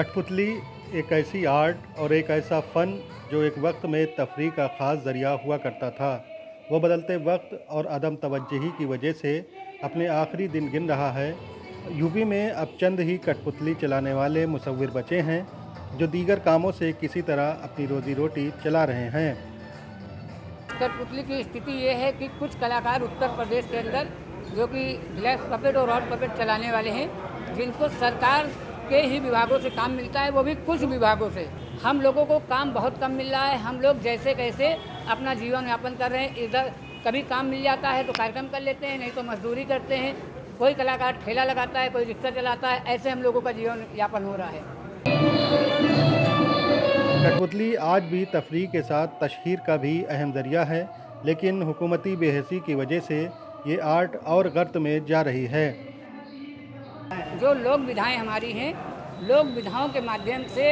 कठपुतली एक ऐसी आर्ट और एक ऐसा फ़न जो एक वक्त में तफरीह का ख़ास ज़रिया हुआ करता था। वो बदलते वक्त और अदम तवज्जुही की वजह से अपने आखिरी दिन गिन रहा है। यूपी में अब चंद ही कठपुतली चलाने वाले मुसव्विर बचे हैं जो दीगर कामों से किसी तरह अपनी रोज़ी रोटी चला रहे हैं। कठपुतली की स्थिति ये है कि कुछ कलाकार उत्तर प्रदेश के अंदर जो कि ग्लास पपेट और रॉड पपेट चलाने वाले हैं, जिनको सरकार के ही विभागों से काम मिलता है, वो भी कुछ विभागों से। हम लोगों को काम बहुत कम मिल रहा है। हम लोग जैसे कैसे अपना जीवन यापन कर रहे हैं। इधर कभी काम मिल जाता है तो कार्यक्रम कर लेते हैं, नहीं तो मजदूरी करते हैं। कोई कलाकार ठेला लगाता है, कोई रिक्शा चलाता है। ऐसे हम लोगों का जीवन यापन हो रहा है। कठपुतली आज भी तफरीह के साथ तशहीर का भी अहम ज़रिया है, लेकिन हुकूमती बेहसी की वजह से ये आर्ट और गर्त में जा रही है। जो लोक विधाएँ हमारी हैं, लोक विधाओं के माध्यम से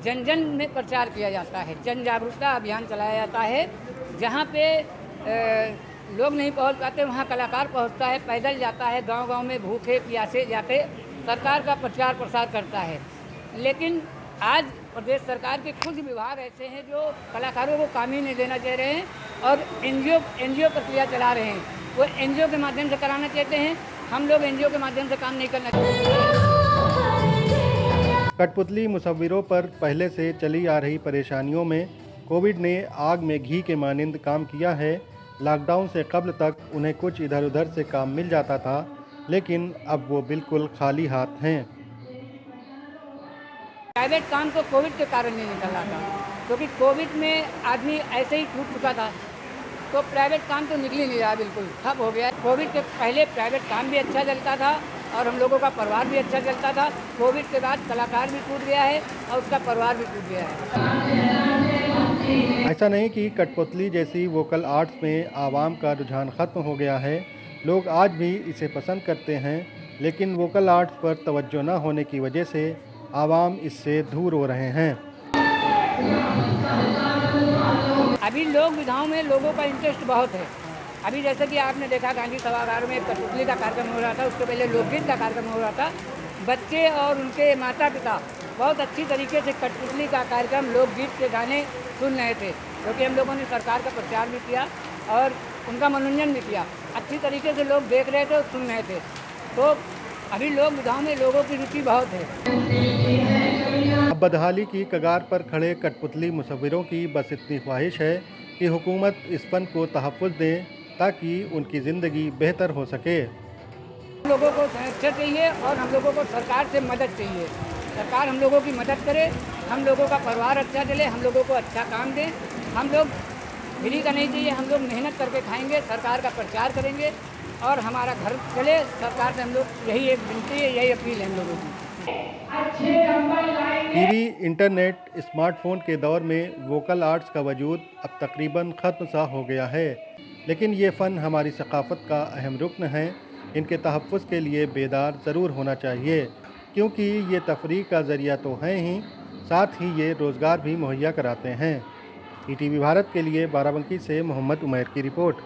जन जन में प्रचार किया जाता है, जन जागरूकता अभियान चलाया जाता है। जहाँ पे लोग नहीं पहुँच पाते वहाँ कलाकार पहुँचता है, पैदल जाता है, गांव-गांव में भूखे प्यासे जाके सरकार का प्रचार प्रसार करता है। लेकिन आज प्रदेश सरकार के कुछ विभाग ऐसे हैं जो कलाकारों को काम ही नहीं देना चाह रहे हैं और एनजीओ प्रक्रिया चला रहे हैं। वो एनजीओ के माध्यम से कराना चाहते हैं। हम लोग एनजीओ के माध्यम से काम नहीं करना चाहते। कठपुतली मुसव्विरों पर पहले से चली आ रही परेशानियों में कोविड ने आग में घी के मानिंद काम किया है। लॉकडाउन से कबल तक उन्हें कुछ इधर उधर से काम मिल जाता था, लेकिन अब वो बिल्कुल खाली हाथ हैं। प्राइवेट काम तो कोविड के कारण नहीं निकल रहा था, क्योंकि कोविड में आदमी ऐसे ही टूट चुका था, तो प्राइवेट काम तो निकल ही नहीं रहा, बिल्कुल ठप हो गया। कोविड के पहले प्राइवेट काम भी अच्छा चलता था और हम लोगों का परिवार भी अच्छा चलता था। कोविड के बाद कलाकार भी टूट गया है और उसका परिवार भी टूट गया है। ऐसा नहीं कि कठपुतली जैसी वोकल आर्ट्स में आवाम का रुझान ख़त्म हो गया है। लोग आज भी इसे पसंद करते हैं, लेकिन वोकल आर्ट्स पर तवज्जो न होने की वजह से आवाम इससे दूर हो रहे हैं। अभी लोक विधाओं में लोगों का इंटरेस्ट बहुत है। अभी जैसे कि आपने देखा गांधी सभागार में कठपुतली का कार्यक्रम हो रहा था, उसके पहले लोकगीत का कार्यक्रम हो रहा था। बच्चे और उनके माता पिता बहुत अच्छी तरीके से कठपुतली का कार्यक्रम लोकगीत के गाने सुन रहे थे, क्योंकि हम लोगों ने सरकार का प्रचार भी किया और उनका मनोरंजन भी किया। अच्छी तरीके से लोग देख रहे थे और सुन रहे थे। तो अभी लोक विधाओं में लोगों की रुचि बहुत है। अब बदहाली की कगार पर खड़े कठपुतली मुसव्विरों की बस इतनी ख्वाहिश है कि हुकूमत इस फन को तहफ़्फ़ुज़ दें ताकि उनकी ज़िंदगी बेहतर हो सके। हम लोगों को संरक्षण चाहिए और हम लोगों को सरकार से मदद चाहिए। सरकार हम लोगों की मदद करे, हम लोगों का परिवार अच्छा चले, हम लोगों को अच्छा काम दें। हम लोग फ्री का नहीं चाहिए, हम लोग मेहनत करके खाएंगे, सरकार का प्रचार करेंगे और हमारा घर चले। सरकार से हम लोग यही एक विनती है, यही अपील है हम लोगों की। टीवी, इंटरनेट, स्मार्टफोन के दौर में वोकल आर्ट्स का वजूद अब तकरीबन ख़त्म सा हो गया है, लेकिन ये फ़न हमारी सकाफ़त का अहम रुकन है। इनके तहफ़्फ़ुज़ के लिए बेदार ज़रूर होना चाहिए, क्योंकि ये तफरीह का ज़रिया तो हैं ही, साथ ही ये रोज़गार भी मुहैया कराते हैं। ईटीवी भारत के लिए बाराबंकी से मोहम्मद उमैर की रिपोर्ट।